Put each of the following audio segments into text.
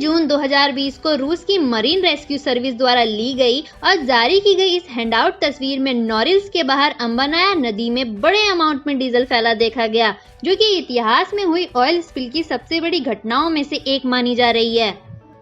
जून 2020 को रूस की मरीन रेस्क्यू सर्विस द्वारा ली गई और जारी की गई इस हैंडआउट तस्वीर में नोरिल्स के बाहर अम्बानाया नदी में बड़े अमाउंट में डीजल फैला देखा गया, जो कि इतिहास में हुई ऑयल स्पिल की सबसे बड़ी घटनाओं में से एक मानी जा रही है,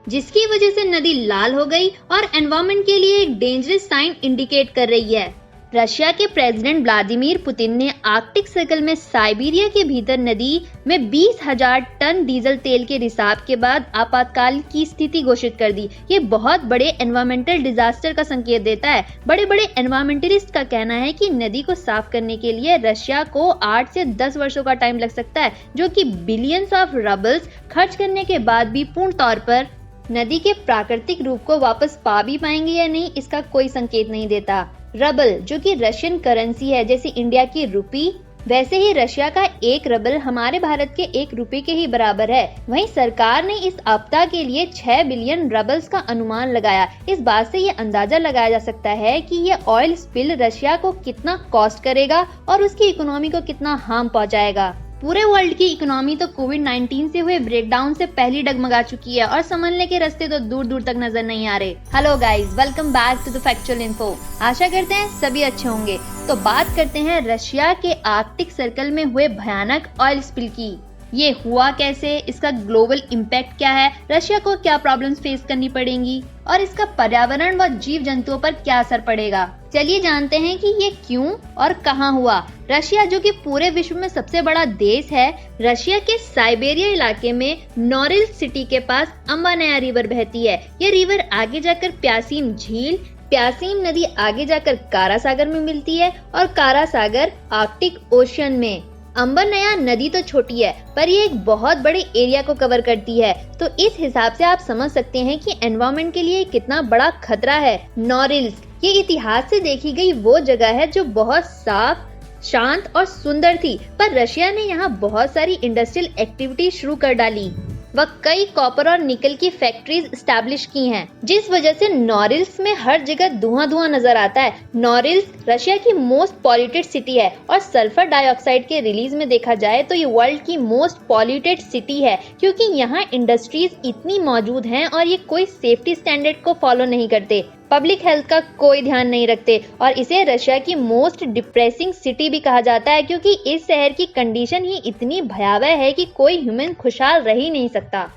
जिसकी वजह से नदी लाल हो गई और एनवायरमेंट के लिए एक डेंजरस साइन इंडिकेट कर रही है। रशिया के प्रेसिडेंट व्लादिमीर पुतिन ने आर्कटिक सर्कल में साइबेरिया के भीतर नदी में 20,000 टन डीजल तेल के रिसाव के बाद आपातकाल की स्थिति घोषित कर दी। ये बहुत बड़े एनवायरमेंटल डिजास्टर का संकेत देता है। बड़े बड़े एनवायरमेंटलिस्ट का कहना है कि नदी को साफ करने के लिए रशिया को 8 से 10 वर्षों का टाइम लग सकता है, जो कि बिलियंस ऑफ रबल्स खर्च करने के बाद भी पूर्ण तौर पर नदी के प्राकृतिक रूप को वापस पा भी पाएंगे या नहीं, इसका कोई संकेत नहीं देता। रबल, जो कि रशियन करेंसी है, जैसे इंडिया की रुपी, वैसे ही रशिया का एक रबल हमारे भारत के 1 रुपए के ही बराबर है। वहीं सरकार ने इस आपदा के लिए 6 बिलियन रबल्स का अनुमान लगाया। इस बात से ये अंदाजा लगाया जा सकता है कि ये ऑयल स्पिल रशिया को कितना कॉस्ट करेगा और उसकी इकोनॉमी को कितना हार्म पहुंचाएगा। पूरे वर्ल्ड की इकोनॉमी तो कोविड-19 से हुए ब्रेकडाउन से पहले डगमगा चुकी है और संभलने के रास्ते तो दूर दूर तक नजर नहीं आ रहे। Hello guys, welcome back to the factual info. आशा करते हैं सभी अच्छे होंगे। तो बात करते हैं रशिया के आर्कटिक सर्कल में हुए भयानक ऑयल स्पिल की। ये हुआ कैसे, इसका ग्लोबल इम्पैक्ट क्या है, रशिया को क्या प्रॉब्लम्स फेस करनी पड़ेंगी और इसका पर्यावरण व जीव जंतुओं पर क्या असर पड़ेगा। चलिए जानते हैं कि ये क्यों और कहां हुआ। रशिया, जो कि पूरे विश्व में सबसे बड़ा देश है, रशिया के साइबेरिया इलाके में नोरिल्स सिटी के पास अम्बानाया रिवर बहती है। ये रिवर आगे जाकर प्यासीम झील, प्यासीम नदी आगे जाकर कारा सागर में मिलती है और कारा सागर आर्कटिक ओशियन में। अम्बानाया नदी तो छोटी है, पर ये एक बहुत बड़े एरिया को कवर करती है, तो इस हिसाब से आप समझ सकते हैं कि एनवायरमेंट के लिए कितना बड़ा खतरा है। नोरिल्स ये इतिहास से देखी गई वो जगह है जो बहुत साफ, शांत और सुंदर थी, पर रशिया ने यहाँ बहुत सारी इंडस्ट्रियल एक्टिविटी शुरू कर डाली व कई कॉपर और निकल की फैक्ट्रीज स्टैब्लिश की हैं, जिस वजह से नोरिल्स में हर जगह धुआं धुआं नजर आता है। नोरिल्स रशिया की मोस्ट पॉल्यूटेड सिटी है और सल्फर डाइऑक्साइड के रिलीज में देखा जाए तो ये वर्ल्ड की मोस्ट पॉल्यूटेड सिटी है, क्योंकि यहाँ इंडस्ट्रीज इतनी मौजूद हैं और ये कोई सेफ्टी स्टैंडर्ड को फॉलो नहीं करते, पब्लिक हेल्थ का कोई ध्यान नहीं रखते और इसे रशिया की मोस्ट डिप्रेसिंग सिटी भी कहा जाता है, क्योंकि इस शहर की कंडीशन ही इतनी भयावह है कि कोई ह्यूमन खुशहाल रह ही नहीं सकता।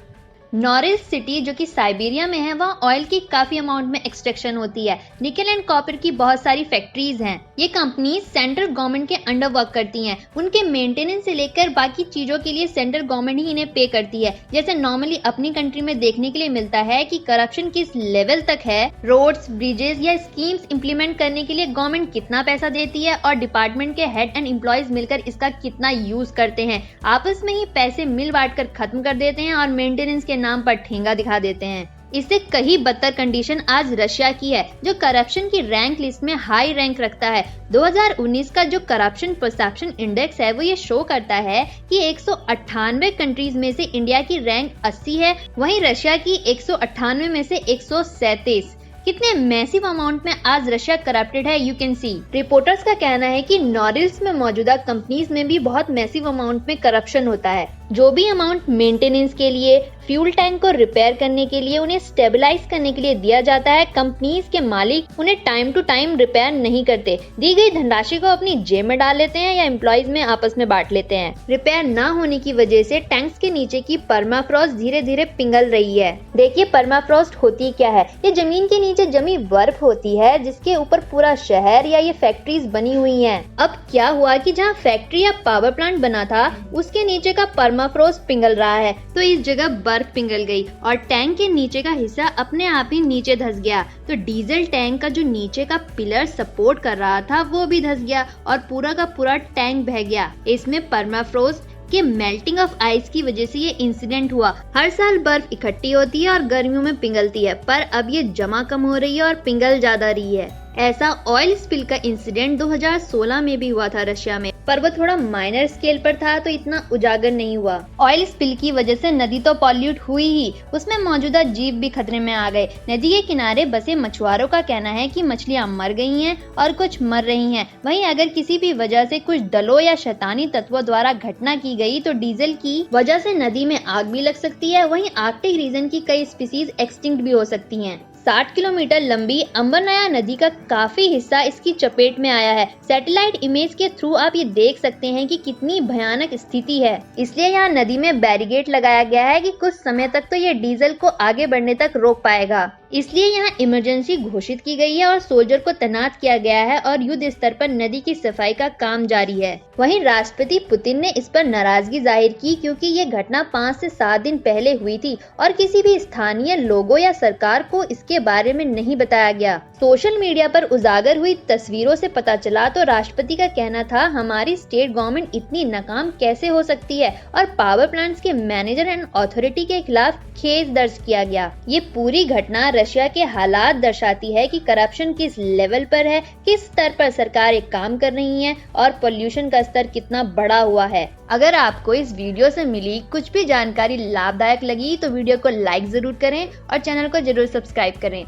नोरिल्स सिटी, जो कि साइबेरिया में है, वहाँ ऑयल की काफी अमाउंट में एक्सट्रैक्शन होती है। निकल एंड कॉपर की बहुत सारी फैक्ट्रीज हैं। ये कंपनी सेंट्रल गवर्नमेंट के अंडर वर्क करती हैं। उनके मेंटेनेंस से लेकर बाकी चीजों के लिए सेंट्रल गवर्नमेंट ही इन्हें पे करती है। जैसे नॉर्मली अपनी कंट्री में देखने के लिए मिलता है कि करप्शन किस लेवल तक है, रोड्स, ब्रिजेस या स्कीम्स इंप्लीमेंट करने के लिए गवर्नमेंट कितना पैसा देती है और डिपार्टमेंट के हेड एंड एम्प्लॉयज मिलकर इसका कितना यूज करते हैं। आपस में ही पैसे मिल बांट कर खत्म कर देते हैं और मेंटेनेंस के नाम पर ठेंगा दिखा देते हैं। इससे कहीं बदतर कंडीशन आज रशिया की है, जो करप्शन की रैंक लिस्ट में हाई रैंक रखता है। 2019 का जो करप्शन परसेप्शन इंडेक्स है, वो ये शो करता है कि 198 कंट्रीज में से इंडिया की रैंक 80 है, वहीं रशिया की 198 में से 137। कितने मैसिव अमाउंट में आज रशिया करप्टेड है, यू कैन सी। रिपोर्टर्स का कहना है कि नोरिल्स में मौजूदा कंपनीज में भी बहुत मैसिव अमाउंट में करप्शन होता है। जो भी अमाउंट मेंटेनेंस के लिए, फ्यूल टैंक को रिपेयर करने के लिए, उन्हें स्टेबलाइज करने के लिए दिया जाता है, कंपनीज के मालिक उन्हें टाइम टू टाइम रिपेयर नहीं करते। दी गई धनराशि को अपनी जेब में डाल लेते हैं या एम्प्लॉयज में आपस में बांट लेते हैं। रिपेयर न होने की वजह से टैंक्स के नीचे की परमाफ्रॉस्ट धीरे धीरे पिघल रही है। देखिए परमाफ्रॉस्ट होती क्या है। ये जमीन के नीचे जमी बर्फ होती है, जिसके ऊपर पूरा शहर या ये फैक्ट्रीज बनी हुई है। अब क्या हुआ कि जहाँ फैक्ट्री या पावर प्लांट बना था, उसके नीचे का परमाफ्रॉस्ट पिघल रहा है, तो इस जगह बर्फ पिघल गई और टैंक के नीचे का हिस्सा अपने आप ही नीचे धंस गया। तो डीजल टैंक का जो नीचे का पिलर सपोर्ट कर रहा था, वो भी धंस गया और पूरा का पूरा टैंक बह गया। इसमें परमाफ्रॉस्ट के मेल्टिंग ऑफ आइस की वजह से ये इंसिडेंट हुआ। हर साल बर्फ इकट्ठी होती है और गर्मियों में पिघलती है, पर अब ये जमा कम हो रही है और पिघल ज्यादा रही है। ऐसा ऑयल स्पिल का इंसिडेंट 2016 में भी हुआ था रशिया में, पर वो थोड़ा माइनर स्केल पर था तो इतना उजागर नहीं हुआ। ऑयल स्पिल की वजह से नदी तो पॉल्यूट हुई ही, उसमें मौजूदा जीव भी खतरे में आ गए। नदी के किनारे बसे मछुआरों का कहना है कि मछलियां मर गई हैं और कुछ मर रही हैं। वहीं अगर किसी भी वजह से कुछ दलों या शैतानी तत्वों द्वारा घटना की गई तो डीजल की वजह से नदी में आग भी लग सकती है। वहीं आर्कटिक रीजन की कई स्पीसीज एक्सटिंक्ट भी हो सकती हैं। 60 किलोमीटर लंबी अंबरनाया नदी का काफी हिस्सा इसकी चपेट में आया है। सैटेलाइट इमेज के थ्रू आप ये देख सकते हैं कि कितनी भयानक स्थिति है। इसलिए यहाँ नदी में बैरिकेड लगाया गया है कि कुछ समय तक तो ये डीजल को आगे बढ़ने तक रोक पाएगा। इसलिए यहाँ इमरजेंसी घोषित की गई है और सोल्जर को तैनात किया गया है और युद्ध स्तर पर नदी की सफाई का काम जारी है। वहीं राष्ट्रपति पुतिन ने इस पर नाराजगी जाहिर की क्योंकि ये घटना 5 से 7 दिन पहले हुई थी और किसी भी स्थानीय लोगों या सरकार को इसके बारे में नहीं बताया गया। सोशल मीडिया पर उजागर हुई तस्वीरों से पता चला तो राष्ट्रपति का कहना था, हमारी स्टेट गवर्नमेंट इतनी नाकाम कैसे हो सकती है, और पावर प्लांट्स के मैनेजर एंड अथॉरिटी के खिलाफ केस दर्ज किया गया। ये पूरी घटना रशिया के हालात दर्शाती है कि करप्शन किस लेवल पर है, किस स्तर पर सरकारें काम कर रही हैं और पोल्यूशन का स्तर कितना बढ़ा हुआ है। अगर आपको इस वीडियो से मिली कुछ भी जानकारी लाभदायक लगी तो वीडियो को लाइक जरूर करें और चैनल को जरूर सब्सक्राइब करें।